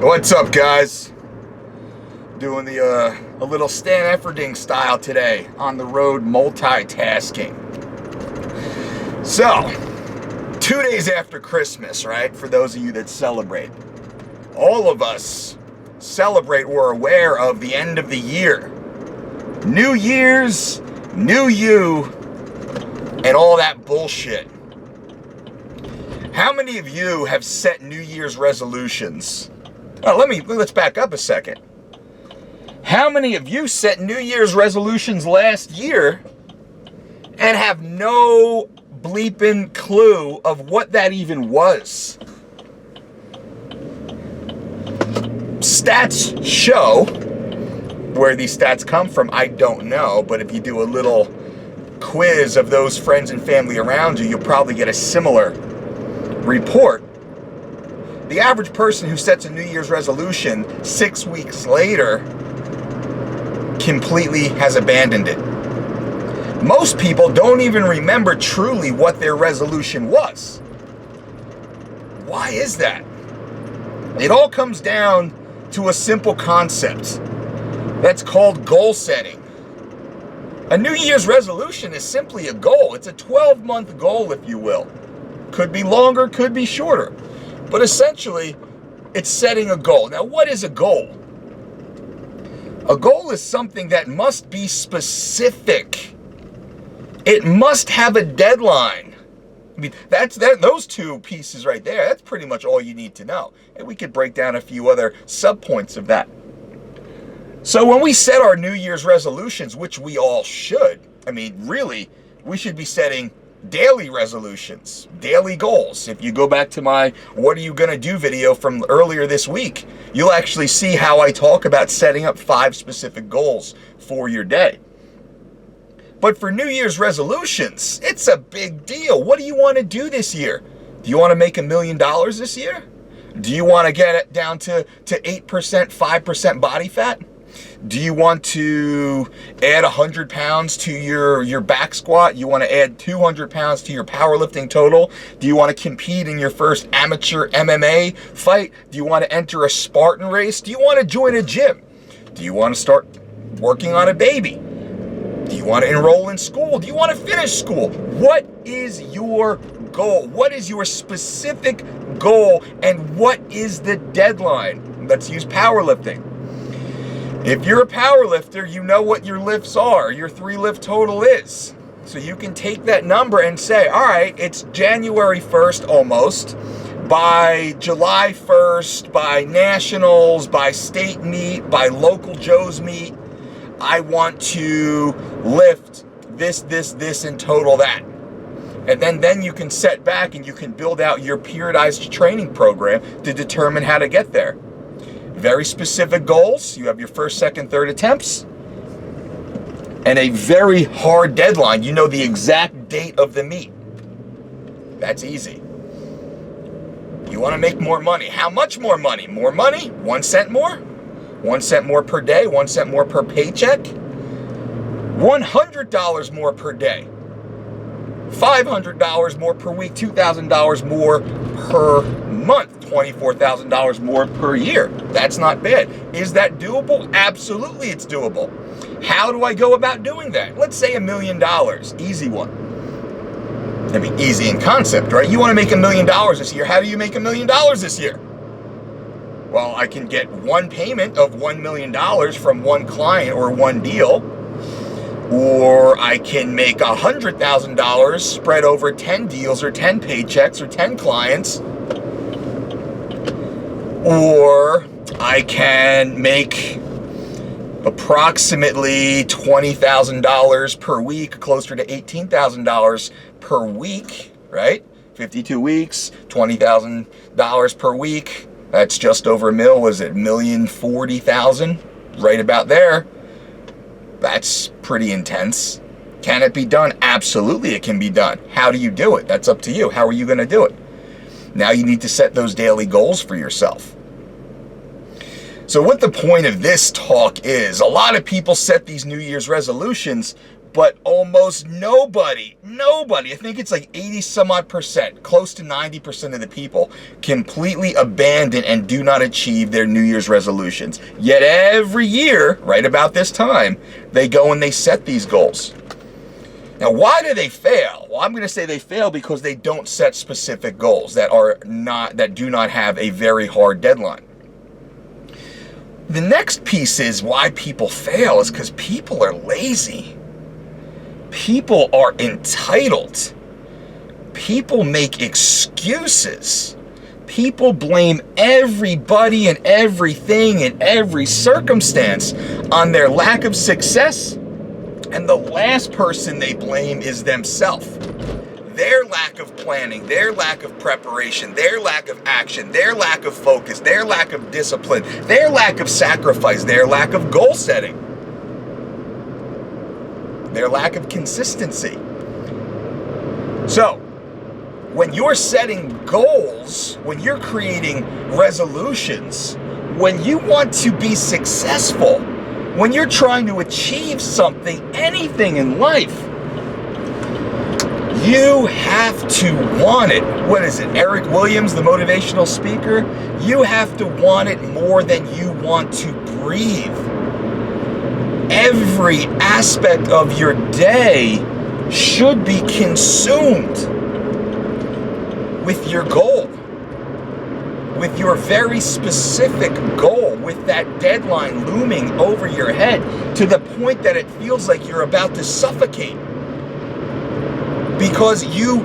What's up, guys? Doing the a little Stan Efferding style today, on the road multitasking. So, 2 days after Christmas, right? For those of you that celebrate, all of us celebrate, we're aware of the end of the year. New Year's, new you, and all that bullshit. How many of you have set New Year's resolutions? Let's back up a second. How many of you set New Year's resolutions last year and have no bleeping clue of what that even was? Stats show, where these stats come from, I don't know, but if you do a little quiz of those friends and family around you, you'll probably get a similar report. The average person who sets a New Year's resolution 6 weeks later completely has abandoned it. Most people don't even remember truly what their resolution was. Why is that? It all comes down to a simple concept that's called goal setting. A New Year's resolution is simply a goal. It's a 12-month goal, if you will. Could be longer, could be shorter. But essentially, it's setting a goal. Now, what is a goal? A goal is something that must be specific. It must have a deadline. I mean, those two pieces right there, that's pretty much all you need to know. And we could break down a few other subpoints of that. So when we set our New Year's resolutions, which we all should, I mean, really, we should be setting daily resolutions, daily goals. If you go back to my "What are you gonna do" video from earlier this week, you'll actually see how I talk about setting up 5 specific goals for your day. But for New Year's resolutions, it's a big deal. What do you want to do this year? Do you want to make $1 million this year? Do you want to get it down to 8%, 5% body fat? Do you want to add 100 pounds to your back squat? You want to add 200 pounds to your powerlifting total? Do you want to compete in your first amateur MMA fight? Do you want to enter a Spartan race? Do you want to join a gym? Do you want to start working on a baby? Do you want to enroll in school? Do you want to finish school? What is your goal? What is your specific goal? And what is the deadline? Let's use powerlifting. If you're a power lifter, you know what your lifts are, your 3-lift total is. So you can take that number and say, all right, it's January 1st almost. By July 1st, by nationals, by state meet, by local Joe's meet, I want to lift this, and total that. And then you can set back and you can build out your periodized training program to determine how to get there. Very specific goals. You have your first, second, third attempts. And a very hard deadline. You know the exact date of the meet. That's easy. You want to make more money. How much more money? More money? 1 cent more? 1 cent more per day? 1 cent more per paycheck? $100 more per day. $500 more per week. $2,000 more per month. $24,000 more per year. That's not bad. Is that doable? Absolutely, it's doable. How do I go about doing that? Let's say $1 million. Easy one. I mean, easy in concept, right? You want to make $1 million this year. How do you make $1 million this year? Well, I can get one payment of $1 million from one client or one deal. Or I can make $100,000 spread over 10 deals or 10 paychecks or 10 clients. Or I can make approximately $20,000 per week, closer to $18,000 per week, right? 52 weeks, $20,000 per week. That's just over $1 million. Was it $1,040,000? Right about there. That's pretty intense. Can it be done? Absolutely, it can be done. How do you do it? That's up to you. How are you going to do it? Now you need to set those daily goals for yourself. So what the point of this talk is, a lot of people set these New Year's resolutions, but almost nobody, I think it's like 80 some odd percent, close to 90% of the people completely abandon and do not achieve their New Year's resolutions. Yet every year, right about this time, they go and they set these goals. Now, why do they fail? Well, I'm going to say they fail because they don't set specific goals that do not have a very hard deadline. The next piece is why people fail is because people are lazy. People are entitled. People make excuses. People blame everybody and everything and every circumstance on their lack of success. And the last person they blame is themselves. Their lack of planning, their lack of preparation, their lack of action, their lack of focus, their lack of discipline, their lack of sacrifice, their lack of goal setting, their lack of consistency. So, when you're setting goals, when you're creating resolutions, when you want to be successful, when you're trying to achieve something, anything in life, you have to want it. What is it? Eric Williams, the motivational speaker? You have to want it more than you want to breathe. Every aspect of your day should be consumed with your goal, with your very specific goal, with that deadline looming over your head to the point that it feels like you're about to suffocate. Because you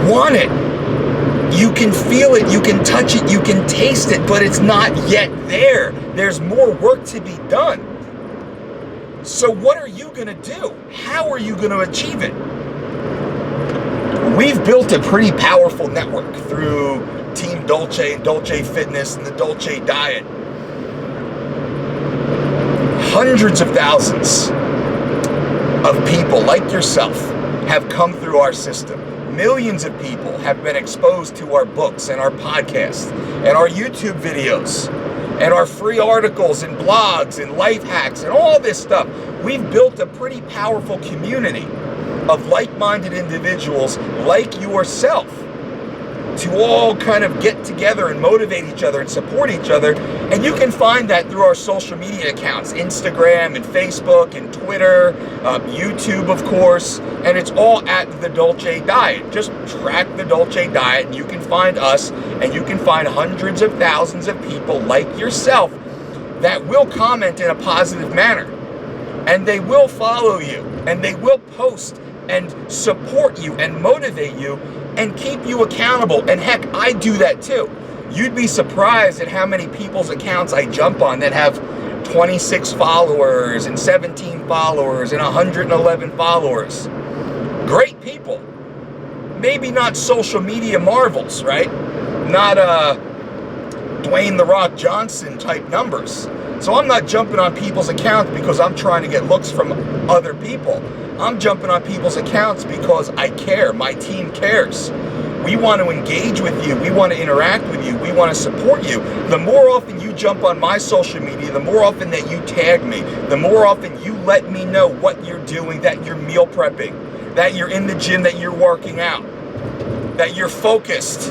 want it. You can feel it, you can touch it, you can taste it, but it's not yet there. There's more work to be done. So what are you going to do? How are you going to achieve it? We've built a pretty powerful network through Team DOLCE and DOLCE Fitness and the DOLCE diet. Hundreds of thousands of people like yourself have come through our system. Millions of people have been exposed to our books and our podcasts and our YouTube videos and our free articles and blogs and life hacks and all this stuff. We've built a pretty powerful community of like-minded individuals like yourself to all kind of get together and motivate each other and support each other. And you can find that through our social media accounts, Instagram and Facebook and Twitter, YouTube, of course, and it's all at the DOLCE Diet. Just track the DOLCE Diet and you can find us, and you can find hundreds of thousands of people like yourself that will comment in a positive manner, and they will follow you, and they will post and support you and motivate you and keep you accountable. And heck, I do that too. You'd be surprised at how many people's accounts I jump on that have 26 followers and 17 followers and 111 followers. Great people. Maybe not social media marvels, right? Not Dwayne "The Rock" Johnson type numbers. So I'm not jumping on people's accounts because I'm trying to get looks from other people. I'm jumping on people's accounts because I care. My team cares. We want to engage with you. We want to interact with you. We want to support you. The more often you jump on my social media, the more often that you tag me, the more often you let me know what you're doing, that you're meal prepping, that you're in the gym, that you're working out, that you're focused,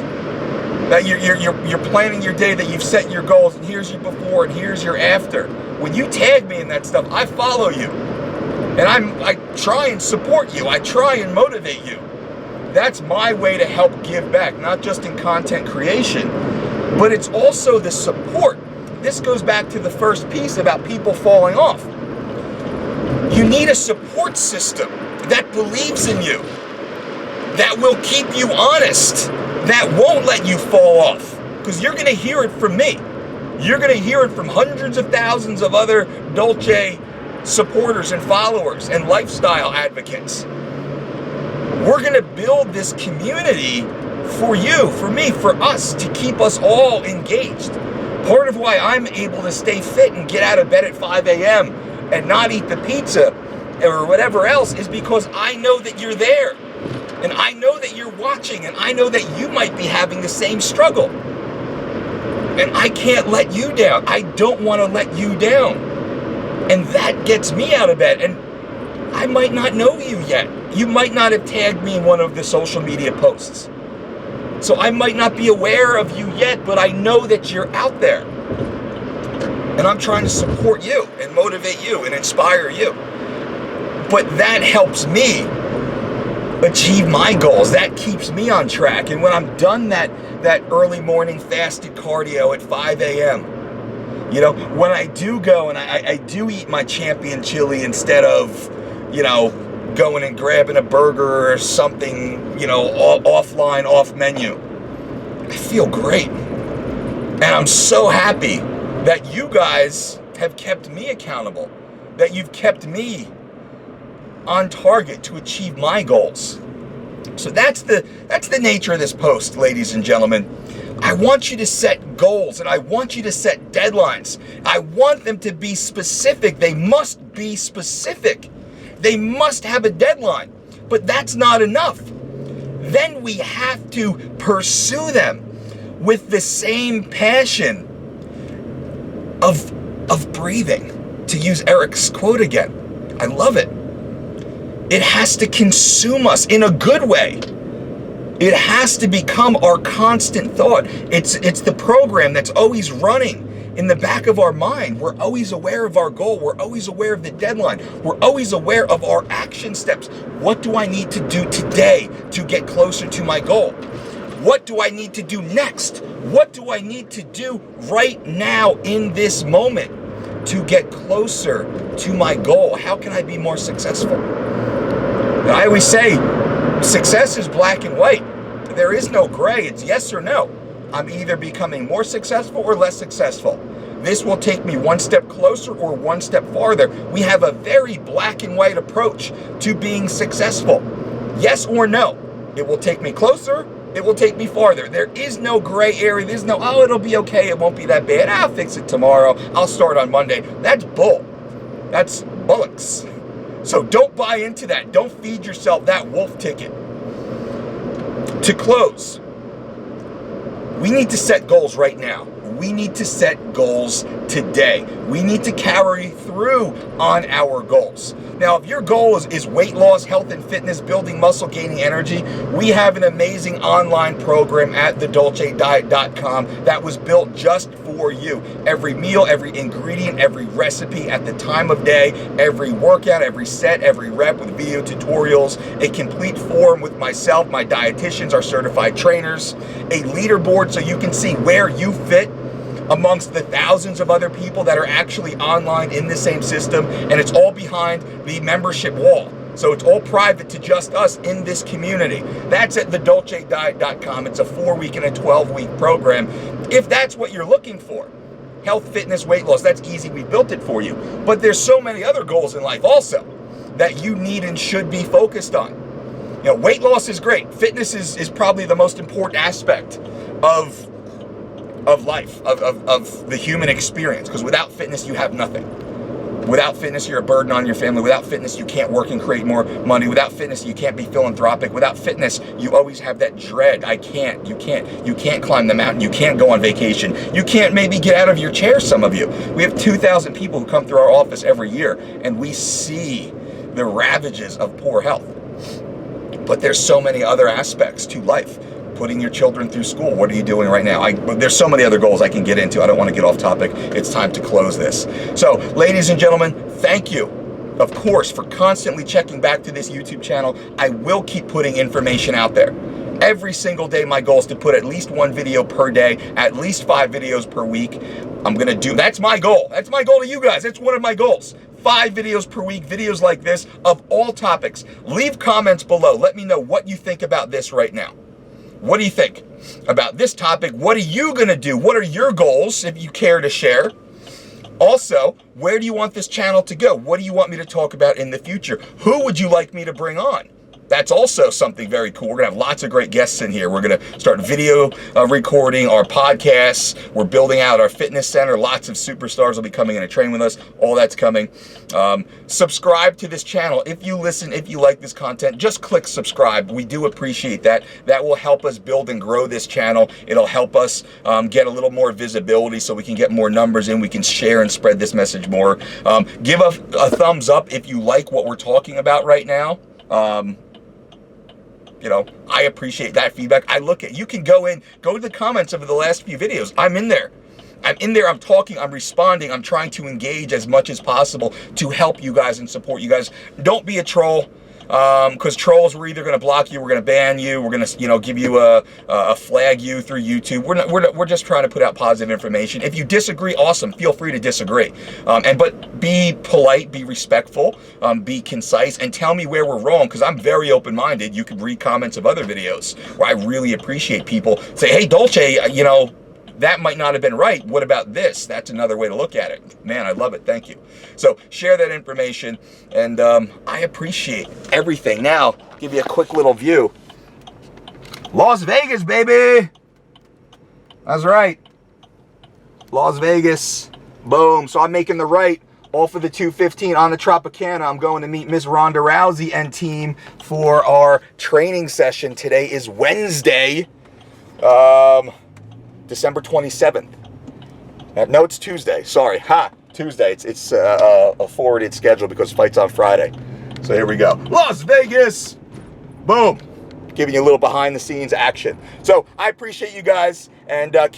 that you're planning your day, that you've set your goals, and here's your before and here's your after. When you tag me in that stuff, I follow you. And I try and support you. I try and motivate you. That's my way to help give back, not just in content creation, but it's also the support. This goes back to the first piece about people falling off. You need a support system that believes in you, that will keep you honest, that won't let you fall off. Because you're going to hear it from me. You're going to hear it from hundreds of thousands of other DOLCE supporters and followers and lifestyle advocates. We're going to build this community for you, for me, for us, to keep us all engaged. Part of why I'm able to stay fit and get out of bed at 5 a.m. and not eat the pizza or whatever else is because I know that you're there. And I know that you're watching, and I know that you might be having the same struggle. And I can't let you down. I don't want to let you down. And that gets me out of bed. And I might not know you yet. You might not have tagged me in one of the social media posts. So I might not be aware of you yet, but I know that you're out there. And I'm trying to support you and motivate you and inspire you. But that helps me achieve my goals. That keeps me on track. And when I'm done that early morning fasted cardio at 5 a.m., you know, when I do go and I do eat my champion chili instead of, you know, going and grabbing a burger or something, you know, offline, off menu, I feel great. And I'm so happy that you guys have kept me accountable, that you've kept me on target to achieve my goals. So that's the nature of this post, ladies and gentlemen. I want you to set goals and I want you to set deadlines. I want them to be specific. They must be specific. They must have a deadline. But that's not enough. Then we have to pursue them with the same passion of breathing. To use Eric's quote again. I love it. It has to consume us in a good way. It has to become our constant thought. It's the program that's always running in the back of our mind. We're always aware of our goal. We're always aware of the deadline. We're always aware of our action steps. What do I need to do today to get closer to my goal? What do I need to do next? What do I need to do right now in this moment to get closer to my goal? How can I be more successful? And I always say, success is black and white. There is no gray. It's yes or no. I'm either becoming more successful or less successful. This will take me one step closer or one step farther. We have a very black and white approach to being successful. Yes or no. It will take me closer. It will take me farther. There is no gray area. There's no, oh, it'll be okay. It won't be that bad. I'll fix it tomorrow. I'll start on Monday. That's bull. That's bullocks. So don't buy into that. Don't feed yourself that wolf ticket. To close, we need to set goals right now. We need to set goals today. We need to carry through on our goals. Now, if your goal is weight loss, health and fitness, building muscle, gaining energy, we have an amazing online program at thedolcediet.com that was built just for you. Every meal, every ingredient, every recipe at the time of day, every workout, every set, every rep with video tutorials, a complete forum with myself, my dietitians, our certified trainers, a leaderboard so you can see where you fit amongst the thousands of other people that are actually online in the same system, and it's all behind the membership wall. So it's all private to just us in this community. That's at thedolcediet.com. It's a 4-week and a 12-week program. If that's what you're looking for, health, fitness, weight loss, that's easy. We built it for you. But there's so many other goals in life also that you need and should be focused on. You know, weight loss is great. Fitness is probably the most important aspect of life, of the human experience, because without fitness, you have nothing. Without fitness, you're a burden on your family. Without fitness, you can't work and create more money. Without fitness, you can't be philanthropic. Without fitness, you always have that dread. You can't climb the mountain. You can't go on vacation. You can't maybe get out of your chair, some of you. We have 2,000 people who come through our office every year, and we see the ravages of poor health. But there's so many other aspects to life. Putting your children through school. What are you doing right now? There's so many other goals I can get into. I don't want to get off topic. It's time to close this. So, ladies and gentlemen, thank you, of course, for constantly checking back to this YouTube channel. I will keep putting information out there. Every single day, my goal is to put at least one video per day, at least 5 videos per week. I'm going to do, that's my goal. That's my goal to you guys. That's one of my goals. 5 videos per week, videos like this of all topics. Leave comments below. Let me know what you think about this right now. What do you think about this topic? What are you going to do? What are your goals, if you care to share? Also, where do you want this channel to go? What do you want me to talk about in the future? Who would you like me to bring on? That's also something very cool. We're going to have lots of great guests in here. We're going to start video recording our podcasts. We're building out our fitness center. Lots of superstars will be coming in and training with us. All that's coming. Subscribe to this channel. If you listen, if you like this content, just click subscribe. We do appreciate that. That will help us build and grow this channel. It'll help us get a little more visibility so we can get more numbers in. We can share and spread this message more. Give a thumbs up if you like what we're talking about right now. You know, I appreciate that feedback. You can go to the comments of the last few videos. I'm in there. I'm talking, I'm responding, I'm trying to engage as much as possible to help you guys and support you guys. Don't be a troll, because trolls, we're either going to block you, we're going to ban you, we're going to, you know, give you a flag you through YouTube. We're just trying to put out positive information. If you disagree, awesome, feel free to disagree. But be polite, be respectful, be concise, and tell me where we're wrong, because I'm very open-minded. You can read comments of other videos where I really appreciate people say, hey, Dolce, you know, that might not have been right. What about this? That's another way to look at it. Man, I love it. Thank you. So share that information, and I appreciate everything. Now, give you a quick little view. Las Vegas, baby. That's right. Las Vegas. Boom. So I'm making the right off of the 215 on the Tropicana. I'm going to meet Miss Ronda Rousey and team for our training session. Today is Wednesday. December 27th. No, it's Tuesday. Sorry. Tuesday. It's a forwarded schedule because flight's on Friday. So here we go. Las Vegas. Boom. Giving you a little behind the scenes action. So I appreciate you guys, and keep